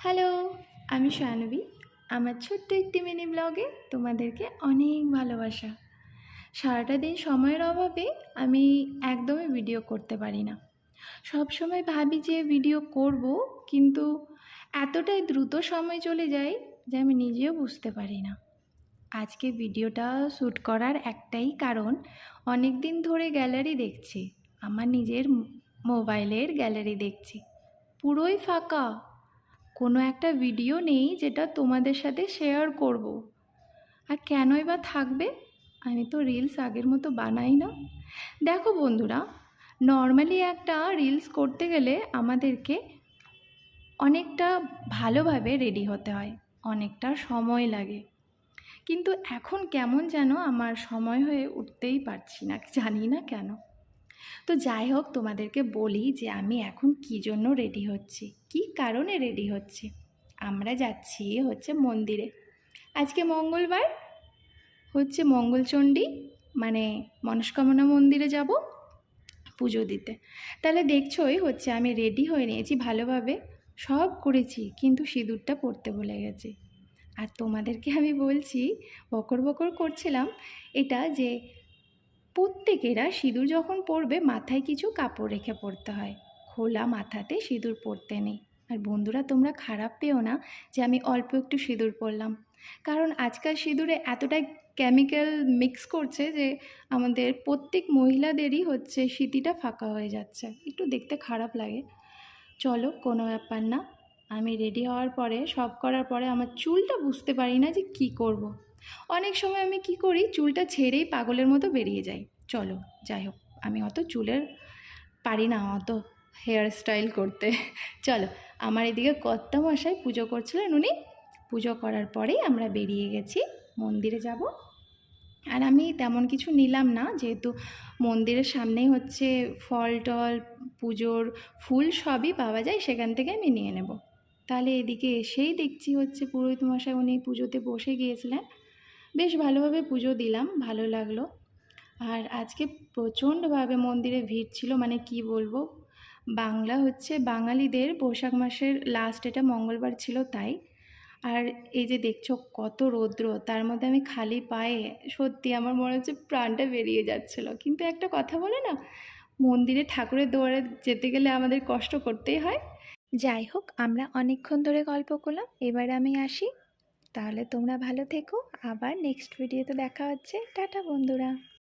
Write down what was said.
Hello, আমি শানবী। আমার ছোট্ট একটি মিনি ব্লগে তোমাদেরকে অনেক ভালোবাসা। সারাটা দিন সময়ের অভাবে আমি একদমই ভিডিও করতে পারি না। সব সময় ভাবি যে ভিডিও করব, কিন্তু এতটাই দ্রুত সময় চলে যায় যে আমি নিজেও বুঝতে পারি না। আজকে ভিডিওটা শ্যুট করার একটাই কারণ, অনেক দিন ধরে গ্যালারি দেখছি, আমার নিজের মোবাইলের গ্যালারি দেখছি, পুরোই ফাঁকা। কোনো একটা ভিডিও নেই যেটা তোমাদের সাথে শেয়ার করব। আর কেনই বা থাকবে? আমি তো রিলস আগের মতো বানাই না। দেখো বন্ধুরা, নর্মালি একটা রিলস করতে গেলে আমাদেরকে অনেকটা ভালোভাবে রেডি হতে হয়, অনেকটা সময় লাগে। কিন্তু এখন কেমন যেন আমার সময় হয়ে উঠতেই পারছি না, জানি না কেন। তো যাই হোক, তোমাদেরকে বলি যে আমি এখন কী জন্য রেডি হচ্ছি, কী কারণে রেডি হচ্ছি। আমরা যাচ্ছি মন্দিরে। আজকে মঙ্গলবার, মঙ্গলচণ্ডী মানে মনস্কামনা মন্দিরে যাব পুজো দিতে। তাহলে দেখছোই আমি রেডি হয়ে নিয়েছি ভালোভাবে, সব করেছি, কিন্তু সিঁদুরটা পরতে ভুলে গেছি। আর তোমাদেরকে আমি বলছি, বকর বকর করছিলাম এটা যে প্রত্যেকেরা সিঁদুর যখন পরবে মাথায় কিছু কাপড় রেখে পরতে হয়, খোলা মাথাতে সিঁদুর পরতে নেই। আর বন্ধুরা, তোমরা খারাপ পেও না যে আমি অল্প একটু সিঁদুর পরলাম, কারণ আজকাল সিঁদুরে এতটাই কেমিক্যাল মিক্স করছে যে আমাদের প্রত্যেক মহিলাদেরই সিঁথিটা ফাঁকা হয়ে যাচ্ছে, একটু দেখতে খারাপ লাগে। চলো, কোনো ব্যাপার না। আমি রেডি হওয়ার পরে, সব করার পরে আমার চুলটা বুঝতে পারি না যে কি করব। অনেক সময় আমি কি করি, চুলটা ছেড়েই পাগলের মতো বেরিয়ে যাই। চলো, যাই হোক, আমি অত চুলের পারি না, অত হেয়ার স্টাইল করতে। চলো, আমার এদিকে কর্তামশাই পুজো করছিলেন, উনি পুজো করার পরেই আমরা বেরিয়ে গেছি, মন্দিরে যাব। আর আমি তেমন কিছু নিলাম না, যেহেতু মন্দিরের সামনেই ফল টল, পুজোর ফুল সবই পাওয়া যায়, সেখান থেকে আমি নিয়ে নেব। তাহলে এদিকে এসেই দেখছি পুরোহিত মশাই উনি পুজোতে বসে গিয়েছিলেন। বেশ ভালোভাবে পুজো দিলাম, ভালো লাগলো। আর আজকে প্রচণ্ডভাবে মন্দিরে ভিড় ছিল, মানে কি বলবো। বাংলা বাঙালিদের বৈশাখ মাসের লাস্ট, এটা মঙ্গলবার ছিল তাই। আর এই যে দেখছো কত রৌদ্র, তার মধ্যে আমি খালি পায়ে, সত্যি আমার মনে হচ্ছে প্রাণটা বেরিয়ে যাচ্ছিল। কিন্তু একটা কথা বলে না, মন্দিরে ঠাকুরের দুয়ারে যেতে গেলে আমাদের কষ্ট করতেই হয়। যাই হোক, আমরা অনেকক্ষণ ধরে গল্প করলাম, এবার আমি আসি। তাহলে তোমরা ভালো থেকো, আবার নেক্সট ভিডিওতে দেখা হচ্ছে। টাটা বন্ধুরা।